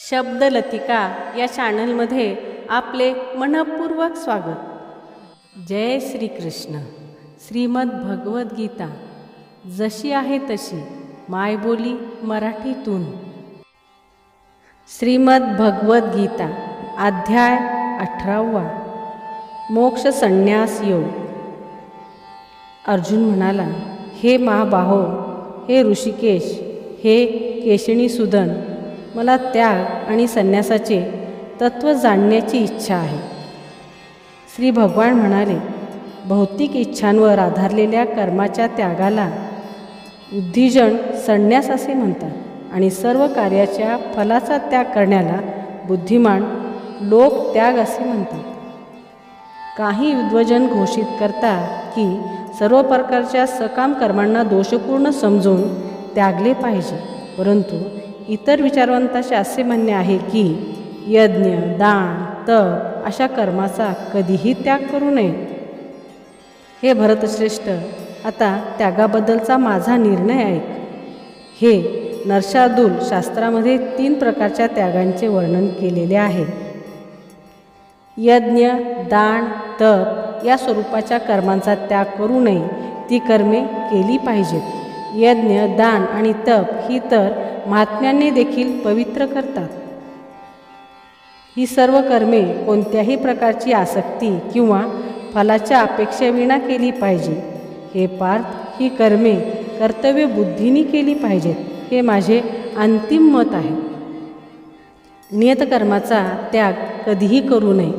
शब्दलतिका या चॅनलमध्ये आपले मनपूर्वक स्वागत। जय श्री कृष्ण। श्रीमद भगवद्गीता जशी आहे तशी मायबोली मराठीतून। श्रीमद भगवद्गीता अध्याय 18 मोक्ष संन्यास योग। अर्जुन म्हणाला, हे महाबाहो, हे ऋषिकेश, हे केशिनीसूदन, मला त्याग आणि संन्यासाचे तत्त्व जाणण्याची इच्छा आहे। श्री भगवान म्हणाले, भौतिक इच्छांवर आधारलेल्या कर्माच्या त्यागाला बुद्धिजन संन्यास असे म्हणतात आणि सर्व कार्याच्या फलाचा त्याग करण्याला बुद्धिमान लोक त्याग असे म्हणतात। काही विद्वजन घोषित करतात की सर्व प्रकारच्या सकाम कर्मांना दोषपूर्ण समजून त्यागले पाहिजे, परंतु इतर विचारवंतांचे असे म्हणणे आहे की यज्ञ, दान, तप अशा कर्माचा कधीही त्याग करू नये। हे भरतश्रेष्ठ, आता त्यागाबद्दलचा माझा निर्णय ऐक। हे नरशार्दूल शास्त्रामध्ये 3 प्रकारच्या त्यागांचे वर्णन केलेले आहे। यज्ञ, दान, तप या स्वरूपाच्या कर्मांचा त्याग करू नये, ती कर्मे केली पाहिजेत। यज्ञ, दान आणि तप ही तर महात्म्यांनी देखील पवित्र करतात। ही सर्व कर्मे कोणत्याही प्रकारची आसक्ती किंवा फलाच्या अपेक्षेविना केली पाहिजे। हे पार्थ, ही कर्मे कर्तव्य बुद्धीने केली पाहिजेत, हे माझे अंतिम मत आहे। नियतकर्माचा त्याग कधीही करू नये।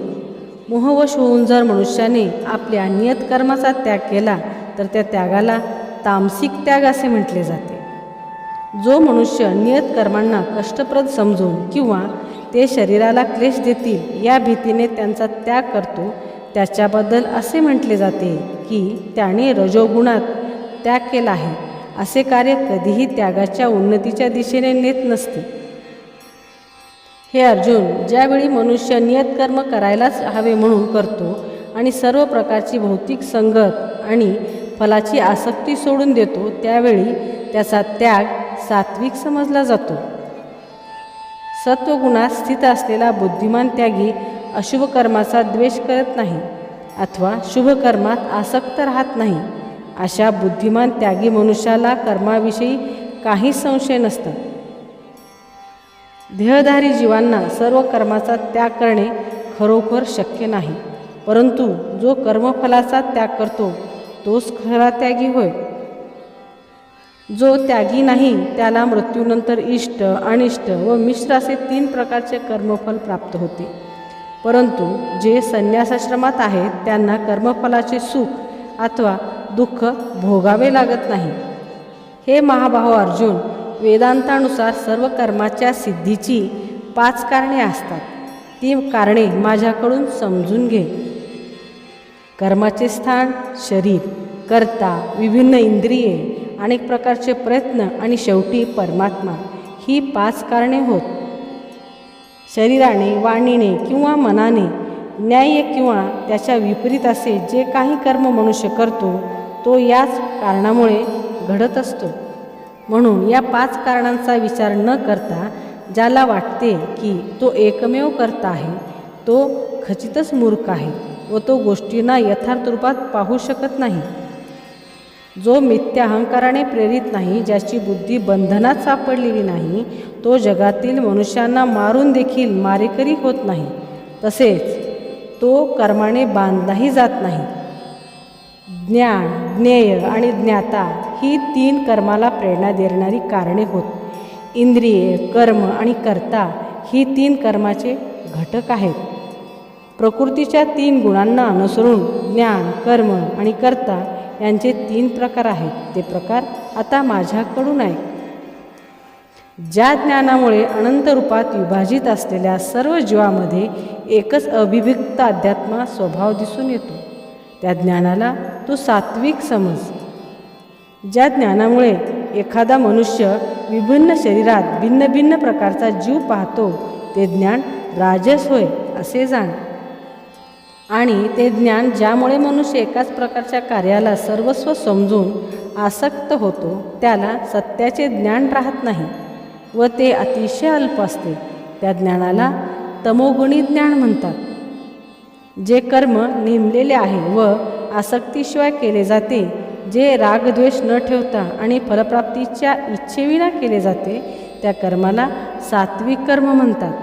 मोहवश होऊन जर मनुष्याने आपल्या नियतकर्माचा त्याग केला तर त्या त्यागाला तामसिक त्याग असे म्हटले जाते। जो मनुष्य नियत कर्मांना कष्टप्रद समजून किंवा ते शरीराला क्लेश देतील या भीतीने त्यांचा त्याग करतो, त्याच्याबद्दल असे म्हटले जाते की त्याने रजोगुणात त्याग केला आहे। असे कार्य कधीही त्यागाच्या उन्नतीच्या दिशेने नेत नसते। हे अर्जुन, ज्यावेळी मनुष्य नियत कर्म करायलाच हवे म्हणून करतो आणि सर्व प्रकारची भौतिक संगत आणि फलाची आसक्ती सोडून देतो, त्यावेळी त्याचा त्याग सात्विक समजला जातो। सत्वगुणात स्थित असलेला बुद्धिमान त्यागी अशुभ कर्माचा द्वेष करत नाही अथवा शुभ कर्मात आसक्त राहत नाही। अशा बुद्धिमान त्यागी मनुष्याला कर्माविषयी काही संशय नसतात। देहधारी जीवांना सर्व कर्माचा त्याग करणे खरोखर शक्य नाही, परंतु जो कर्मफलाचा त्याग करतो तोच खरा त्यागी होय। जो त्यागी नाही त्याला मृत्यूनंतर इष्ट, अनिष्ट व मिश्र असे 3 प्रकारचे कर्मफल प्राप्त होते, परंतु जे संन्यासाश्रमात आहेत त्यांना कर्मफलाचे सुख अथवा दुःख भोगावे लागत नाही। हे महाबाहो अर्जुन, वेदांतानुसार सर्व कर्माच्या सिद्धीची 5 कारणे असतात। ती कारणे माझ्याकडून समजून घे। कर्माचे स्थान शरीर, कर्ता, विभिन्न इंद्रिये, अनेक प्रकारचे प्रयत्न आणि शेवटी परमात्मा, ही 5 कारणे होत। शरीराने, वाणीने किंवा मनाने न्याय्य किंवा त्याच्या विपरीत असे जे काही कर्म मनुष्य करतो तो याच कारणामुळे घडत असतो। म्हणून या 5 कारणांचा विचार न करता ज्याला वाटते की तो एकमेव कर्ता आहे तो खचितच मूर्ख आहे व तो गोष्टींना यथार्थ रूपात पाहू शकत नाही। जो मिथ्या अहंकाराने प्रेरित नाही, ज्याची बुद्धी बंधनात सापडलेली नाही, तो जगातील मनुष्यांना मारून देखील मारेकरी होत नाही, तसेच तो कर्माने बांधलाही जात नाही। ज्ञान, ज्ञेय आणि ज्ञाता ही 3 कर्माला प्रेरणा देणारी कारणे होत। इंद्रिये, कर्म आणि कर्ता ही 3 कर्माचे घटक आहेत। प्रकृतीच्या 3 गुणांना अनुसरून ज्ञान, कर्म आणि कर्ता यांचे 3 प्रकार आहेत। ते प्रकार आता माझ्याकडून आहे। ज्या ज्ञानामुळे अनंत रूपात विभाजित असलेल्या सर्व जीवामध्ये एकच अभिव्यक्त अध्यात्म स्वभाव दिसून येतो, त्या ज्ञानाला तू सात्विक समज। ज्या ज्ञानामुळे एखादा मनुष्य विभिन्न शरीरात भिन्न भिन्न प्रकारचा जीव पाहतो ते ज्ञान राजस होय असे जाण। आणि ते ज्ञान ज्यामुळे मनुष्य एकाच प्रकारच्या कार्याला सर्वस्व समजून आसक्त होतो त्याला सत्याचे ज्ञान राहत नाही व ते अतिशय अल्प असते। त्या ज्ञानाला तमोगुणी ज्ञान म्हणतात. जे कर्म नेमलेले आहे व आसक्तीशिवाय केले जाते, जे रागद्वेष न ठेवता आणि फलप्राप्तीच्या इच्छेविना केले जाते, त्या कर्माला सात्विक कर्म म्हणतात.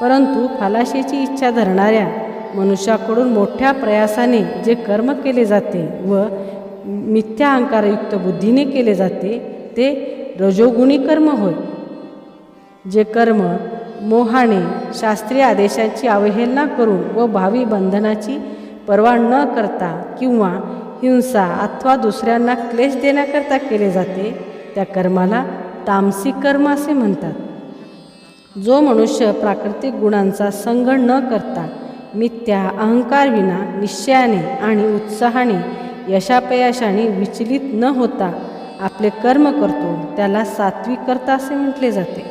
परंतु फलाशीची इच्छा धरणाऱ्या मनुष्याकडून मोठ्या प्रयासाने जे कर्म केले जाते व मिथ्या अहंकारयुक्त बुद्धीने केले जाते, ते रजोगुणी कर्म होय. जे कर्म मोहाने शास्त्रीय आदेशाची अवहेलना करून व भावी बंधनाची पर्वा न करता किंवा हिंसा अथवा दुसऱ्यांना क्लेश देण्याकरता केले जाते, त्या कर्माला तामसिक कर्म असे म्हणतात. जो मनुष्य प्राकृतिक गुणांचा संग न करता मिथ्या अहंकारविना निश्चयाने आणि उत्साहाने यशापयशाने विचलित न होता आपले कर्म करतो, त्याला सात्विक कर्ता असे म्हटले जाते.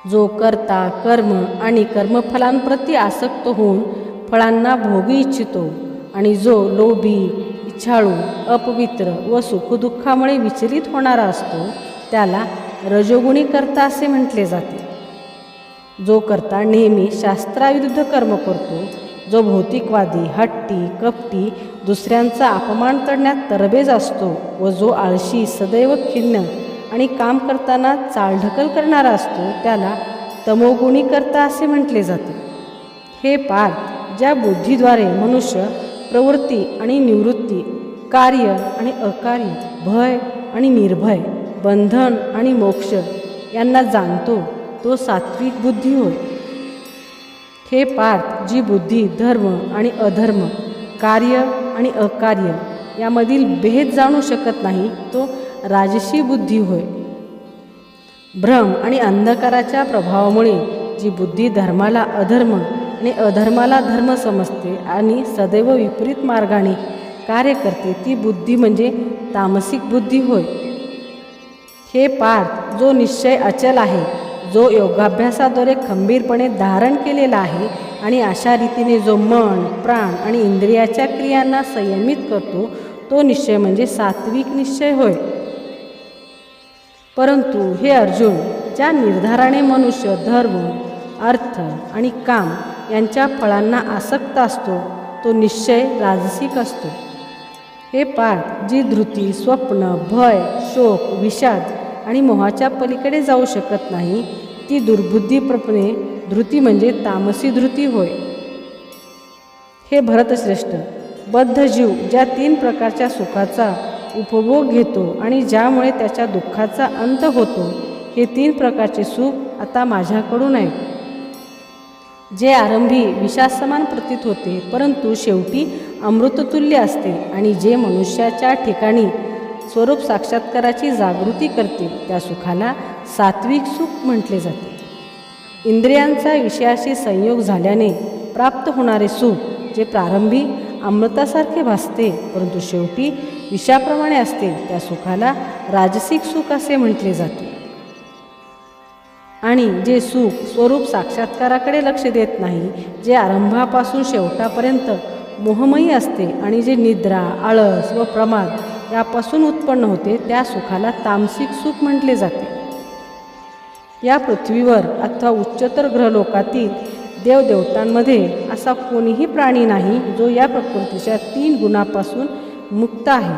जो कर्ता कर्म आणि कर्मफलांप्रती आसक्त होऊन फळांना भोगी इच्छितो आणि जो लोभी, इच्छाळू, अपवित्र व सुखदुःखामुळे विचलित होणारा असतो, त्याला रजोगुणी कर्ता असे म्हटले जाते. जो कर्ता नेहमी शास्त्राविरुद्ध कर्म करतो, जो भौतिकवादी, हट्टी, कपटी, दुसऱ्यांचा अपमान करण्यात तरबेज असतो व जो आळशी, सदैव खिन्न आणि काम करताना चालढकल करणारा असतो, त्याला तमोगुणी कर्ता असे म्हटले जाते. हे पार्थ, ज्या बुद्धीद्वारे मनुष्य प्रवृत्ती आणि निवृत्ती, कार्य आणि अकार्य, भय आणि निर्भय, बंधन आणि मोक्ष यांना जाणतो, तो सात्विक बुद्धी होय. हे पार्थ, जी बुद्धी धर्म आणि अधर्म, कार्य आणि अकार्य यामधील भेद जाणू शकत नाही, तो राजसी बुद्धी होय. भ्रम आणि अंधकाराच्या प्रभावामुळे जी बुद्धी धर्माला अधर्म आणि अधर्माला धर्म समजते आणि सदैव विपरीत मार्गाने कार्य करते, ती बुद्धी म्हणजे तामसिक बुद्धी होय. हे पार्थ, जो निश्चय अचल आहे, जो योगाभ्यासाद्वारे खंबीरपणे धारण केलेला आहे आणि अशा रीतीने जो मन, प्राण आणि इंद्रियाच्या क्रियांना संयमित करतो, तो निश्चय म्हणजे सात्विक निश्चय होय. परंतु हे अर्जुन, ज्या निर्धाराने मनुष्य धर्म, अर्थ आणि काम यांच्या फळांना आसक्त असतो, तो निश्चय राजसिक असतो. हे पार्थ, जी धृती, स्वप्न, भय, शोक, विषाद आणि मोहाच्या पलीकडे जाऊ शकत नाही, ती दुर्बुद्धीप्रमाणे धृती म्हणजे तामसी धृती होय. हे भरतश्रेष्ठ, बद्ध जीव ज्या 3 प्रकारच्या सुखाचा उपभोग घेतो आणि ज्यामुळे त्याच्या दुःखाचा अंत होतो, हे 3 प्रकारचे सुख आता माझ्याकडून आहे. जे आरंभी विषासमान प्रतीत होते, परंतु शेवटी अमृततुल्य असते आणि जे मनुष्याच्या ठिकाणी स्वरूप साक्षात्काराची जागृती करते, त्या सुखाला सात्विक सुख म्हटले जाते. इंद्रियांचा विषयाशी संयोग झाल्याने प्राप्त होणारे सुख, जे प्रारंभी अमृतासारखे भासते परंतु शेवटी विषाप्रमाणे असते, त्या सुखाला राजसिक सुख असे म्हटले जाते. आणि जे सुख स्वरूप साक्षात्काराकडे लक्ष देत नाही, जे आरंभापासून शेवटापर्यंत मोहमयी असते आणि जे निद्रा, आळस व प्रमाद यापासून उत्पन्न होते, त्या सुखाला तामसिक सुख म्हटले जाते. या पृथ्वीवर अथवा उच्चतर ग्रहलोकातील देवदेवतांमध्ये असा कोणीही प्राणी नाही जो या प्रकृतीच्या 3 गुणापासून मुक्त आहे.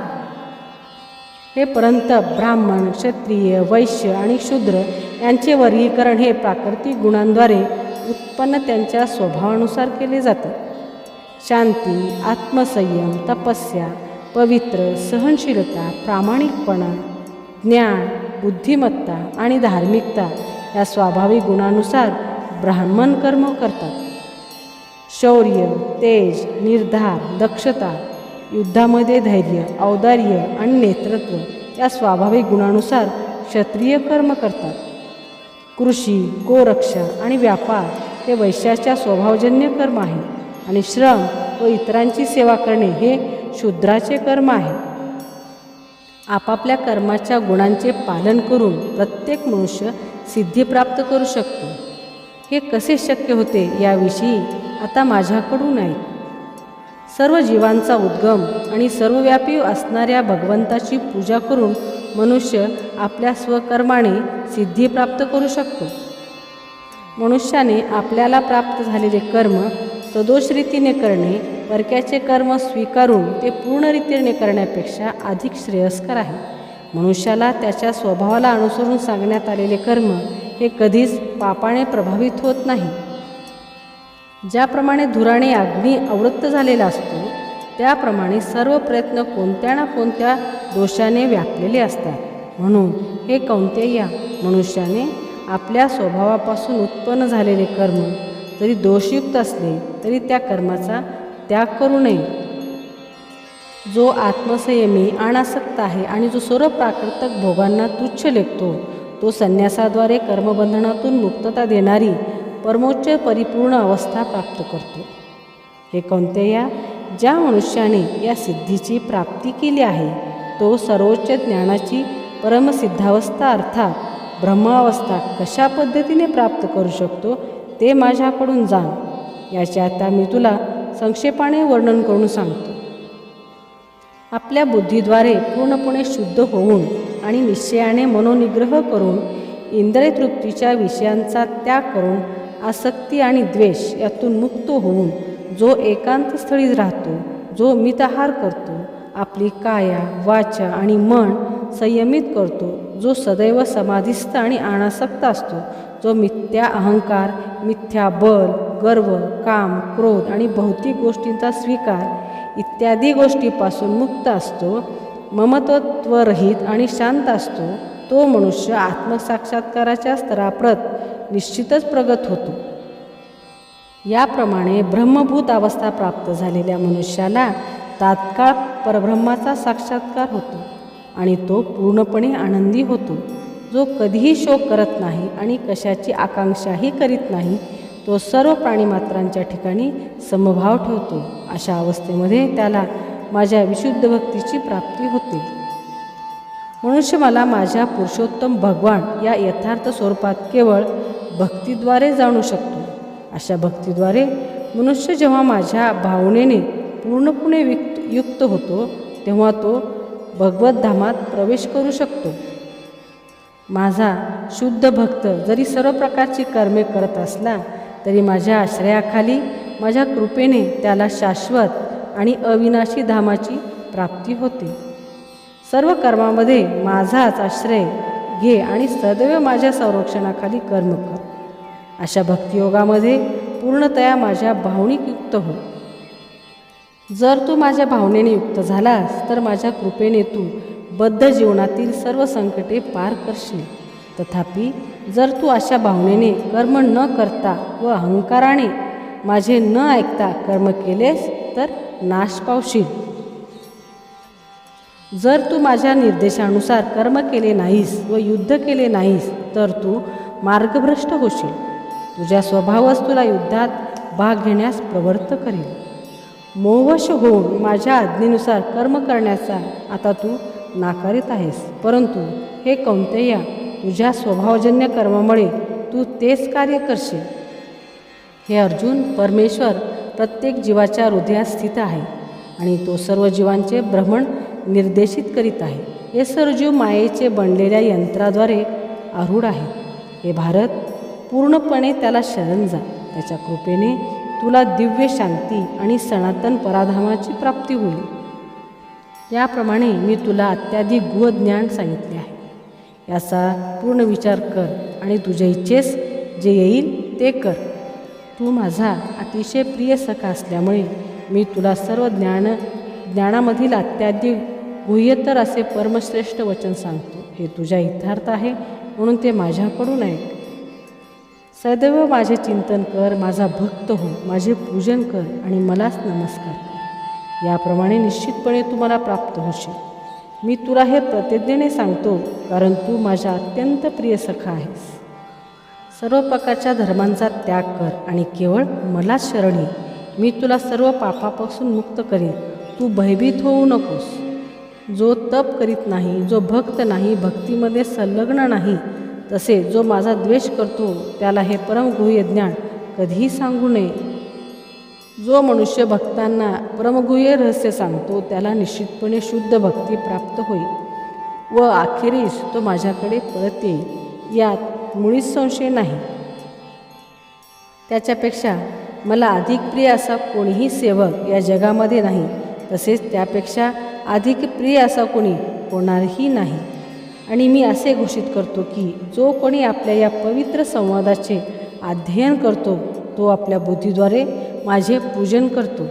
हे परंत ब्राह्मण, क्षत्रिय, वैश्य आणि शूद्र यांचे वर्गीकरण हे प्राकृतिक गुणांद्वारे उत्पन्न त्यांच्या स्वभावानुसार केले जाते. शांती, आत्मसंयम, तपस्या, पवित्र, सहनशीलता, प्रामाणिकपणा, ज्ञान, बुद्धिमत्ता आणि धार्मिकता या स्वाभाविक गुणानुसार ब्राह्मण कर्म करतात. शौर्य, तेज, निर्धार, दक्षता, युद्धामध्ये धैर्य, औदार्य आणि नेतृत्व या स्वाभाविक गुणानुसार क्षत्रिय कर्म करतात. कृषी, गोरक्षा आणि व्यापार हे वैश्याच्या स्वभावजन्य कर्म आहे आणि श्रम व इतरांची सेवा करणे हे शूद्राचे कर्म आहे. आपापल्या कर्माच्या गुणांचे पालन करून प्रत्येक मनुष्य सिद्धी प्राप्त करू शकतो. हे कसे शक्य होते याविषयी आता माझ्याकडून आहे. सर्व जीवांचा उद्गम आणि सर्वव्यापी असणाऱ्या भगवंताची पूजा करून मनुष्य आपल्या स्वकर्माने सिद्धी प्राप्त करू शकतो. मनुष्याने आपल्याला प्राप्त झालेले कर्म सदोष रीतीने करणे परक्याचे कर्म स्वीकारून ते पूर्ण रीतीने करण्यापेक्षा अधिक श्रेयस्कर आहे. मनुष्याला त्याच्या स्वभावाला अनुसरून सांगण्यात आलेले कर्म हे कधीच पापाने प्रभावित होत नाही. ज्याप्रमाणे धुराने अग्नी आवृत्त झालेला असतो त्याप्रमाणे सर्व प्रयत्न कोणत्या ना कोणत्या दोषाने व्यापलेले असतात. म्हणून हे कौंतेया, मनुष्याने आपल्या स्वभावापासून उत्पन्न झालेले कर्म जरी दोषयुक्त असले तरी त्या कर्माचा त्याग करू नये. जो आत्मसंयमी अनासक्त आहे आणि जो सर्व प्राकृतिक भोगांना तुच्छ लेखतो तो संन्यासाद्वारे कर्मबंधनातून मुक्तता देणारी परमोच्च परिपूर्ण अवस्था प्राप्त करतो. हे कौंतेया, ज्या मनुष्याने या सिद्धीची प्राप्ती केली आहे तो सर्वोच्च ज्ञानाची परमसिद्धावस्था अर्थात ब्रह्मावस्था कशा पद्धतीने प्राप्त करू शकतो ते माझ्याकडून जाण. याचे आता मी तुला संक्षेपाने वर्णन करून सांगतो. आपल्या बुद्धीद्वारे पूर्णपणे शुद्ध होऊन आणि निश्चयाने मनोनिग्रह करून इंद्रियतृप्तीच्या विषयांचा त्याग करून आसक्ती आणि द्वेष यातून मुक्त होऊन जो एकांत स्थळी राहतो, जो मिताहार करतो, आपली काया वाचा आणि मन संयमित करतो, जो सदैव समाधिस्थ आणि अनासक्त असतो, जो मिथ्या अहंकार, मिथ्या बल, गर्व, काम, क्रोध आणि भौतिक गोष्टींचा स्वीकार इत्यादी गोष्टीपासून मुक्त असतो, ममत्वरहित आणि शांत असतो, तो मनुष्य आत्मसाक्षात्काराच्या स्तराप्रत निश्चितच प्रगत होतो. याप्रमाणे ब्रह्मभूत अवस्था प्राप्त झालेल्या मनुष्याला तात्काळ परब्रह्माचा साक्षात्कार होतो आणि तो पूर्णपणे आनंदी होतो. जो कधीही शोक करत नाही आणि कशाची आकांक्षाही करीत नाही, तो सर्व प्राणीमात्रांच्या ठिकाणी समभाव ठेवतो. अशा अवस्थेमध्ये त्याला माझ्या विशुद्ध भक्तीची प्राप्ती होते. मनुष्य मला माझ्या पुरुषोत्तम भगवान या यथार्थ स्वरूपात केवळ भक्तीद्वारे जाणू शकतो. अशा भक्तीद्वारे मनुष्य जेव्हा माझ्या भावनेने पूर्णपणे युक्त होतो तेव्हा तो भगवत धामात प्रवेश करू शकतो. माझा शुद्ध भक्त जरी सर्व प्रकारची कर्मे करत असला तरी माझ्या आश्रयाखाली माझ्या कृपेने त्याला शाश्वत आणि अविनाशी धामाची प्राप्ती होते. सर्व कर्मामध्ये माझाच आश्रय घे आणि सदैव माझ्या संरक्षणाखाली कर्म कर. अशा भक्तियोगामध्ये पूर्णतया माझ्या भावनिक युक्त हो. जर तू माझ्या भावनेने युक्त झालास तर माझ्या कृपेने तू बद्ध जीवनातील सर्व संकटे पार करशील. तथापि जर तू अशा भावनेने कर्म न करता व अहंकाराने माझे न ऐकता कर्म केलेस तर नाश पावशील. जर तू माझ्या निर्देशानुसार कर्म केले नाहीस व युद्ध केले नाहीस तर तू मार्गभ्रष्ट होशील. तुझ्या स्वभावच तुला युद्धात भाग घेण्यास प्रवृत्त करेल. मोहवश होऊन माझ्या आज्ञेनुसार कर्म करण्याचा आता तू नाकारित आहेस. परंतु हे कौंतेया, तुझ्या स्वभावजन्य कर्मामुळे तू तेच कार्य करशील. हे अर्जुन, परमेश्वर प्रत्येक जीवाच्या हृदयात स्थित आहे आणि तो सर्व जीवांचे भ्रमण निर्देशित करीत आहे. हे सर्व जीव मायेचे बनलेल्या यंत्राद्वारे आरूढ आहेत. हे भारत, पूर्णपणे त्याला शरण जा. त्याच्या कृपेने तुला दिव्य शांती आणि सनातन पराधामाची प्राप्ती होईल. याप्रमाणे मी तुला अत्याधिक गुह ज्ञान सांगितले आहे. याचा पूर्ण विचार कर आणि तुझ्या इच्छेस जे येईल ते कर. तू माझा अतिशय प्रिय सखा असल्यामुळे मी तुला सर्व ज्ञानामधील अत्याधिक गुह्यतर असे परमश्रेष्ठ वचन सांगतो. हे तुझ्या हितार्थ आहे म्हणून ते माझ्याकडून ऐक. सदैव माझे चिंतन कर, माझा भक्त हो, माझे पूजन कर आणि मलाच नमस्कार कर. याप्रमाणे निश्चितपणे तू मला प्राप्त होशील. मी तुला हे प्रतिज्ञेने सांगतो कारण तू माझ्या अत्यंत प्रिय सखा आहेस. सर्व प्रकारच्या धर्मांचा त्याग कर आणि केवळ मलाच शरण ये. मी तुला सर्व पापापासून मुक्त करेन. तू भयभीत होऊ नकोस. जो तप करीत नाही, जो भक्त नाही, भक्तीमध्ये संलग्न नाही, तसे जो माझा द्वेष करतो त्याला हे परमगुह्य ज्ञान कधीही सांगू नये. जो मनुष्य भक्तांना परमगुह्य रहस्य सांगतो त्याला निश्चितपणे शुद्ध भक्ती प्राप्त होईल व अखेरीस तो माझ्याकडे परत येईल. यात मुळीच संशय नाही. त्याच्यापेक्षा मला अधिक प्रिय असा कोणीही सेवक या जगामध्ये नाही, तसेच त्यापेक्षा अधिक प्रिय असा कोणी होणारही नाही. आणि मी असे घोषित करतो की जो कोणी आपल्या या पवित्र संवादाचे अध्ययन करतो तो आपल्या बुद्धीद्वारे माझे पूजन करतो.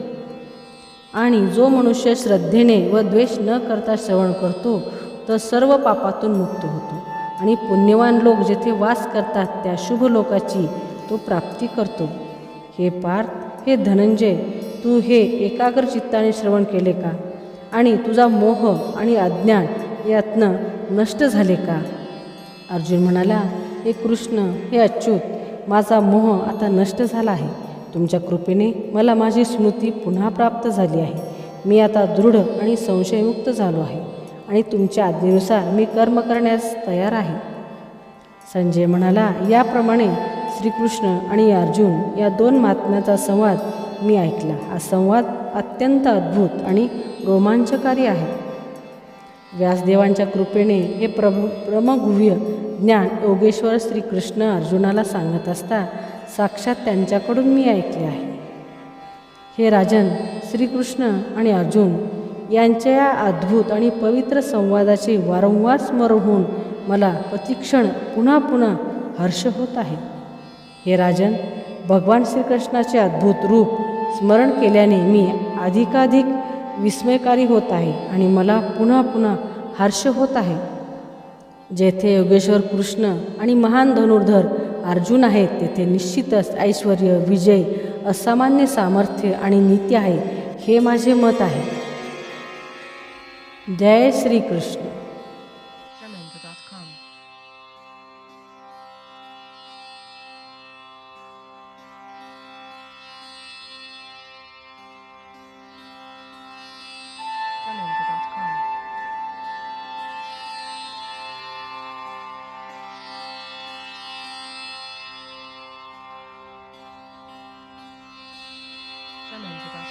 आणि जो मनुष्य श्रद्धेने व द्वेष न करता श्रवण करतो तर सर्व पापातून मुक्त होतो आणि पुण्यवान लोक जेथे वास करतात त्या शुभ लोकाची तो प्राप्ती करतो. हे पार्थ, हे धनंजय, तू हे एकाग्र चित्ताने श्रवण केले का? आणि तुझा मोह आणि अज्ञान यातनं नष्ट झाले का? अर्जुन म्हणाला, हे कृष्ण, हे अच्युत, माझा मोह आता नष्ट झाला आहे. तुमच्या कृपेने मला माझी स्मृती पुन्हा प्राप्त झाली आहे. मी आता दृढ आणि संशयमुक्त झालो आहे आणि तुमच्या आज्ञेनुसार मी कर्म करण्यास तयार आहे. संजय म्हणाला, याप्रमाणे श्रीकृष्ण आणि अर्जुन या दोन महात्म्याचा संवाद मी ऐकला. हा संवाद अत्यंत अद्भुत आणि रोमांचकारी आहे. व्यासदेवांच्या कृपेने हे ब्रह्मगुह्य ज्ञान योगेश्वर श्रीकृष्ण अर्जुनाला सांगत असता साक्षात त्यांच्याकडून मी ऐकले आहे. हे राजन, श्रीकृष्ण आणि अर्जुन यांच्या या अद्भुत आणि पवित्र संवादाचे वारंवार स्मरण होऊन मला प्रतिक्षण पुन्हा पुन्हा हर्ष होत आहे. हे राजन, भगवान श्रीकृष्णाचे अद्भुत रूप स्मरण केल्याने मी अधिकाधिक विस्मयकारी होत आहे आणि मला पुन्हा पुन्हा हर्ष होत आहे. जेथे योगेश्वर कृष्ण आणि महान धनुर्धर अर्जुन आहेत तेथे निश्चितच ऐश्वर, विजय, असामान्य सामर्थ्य आणि नीती आहे, हे माझे मत आहे. जय श्रीकृष्ण. Jamendo.com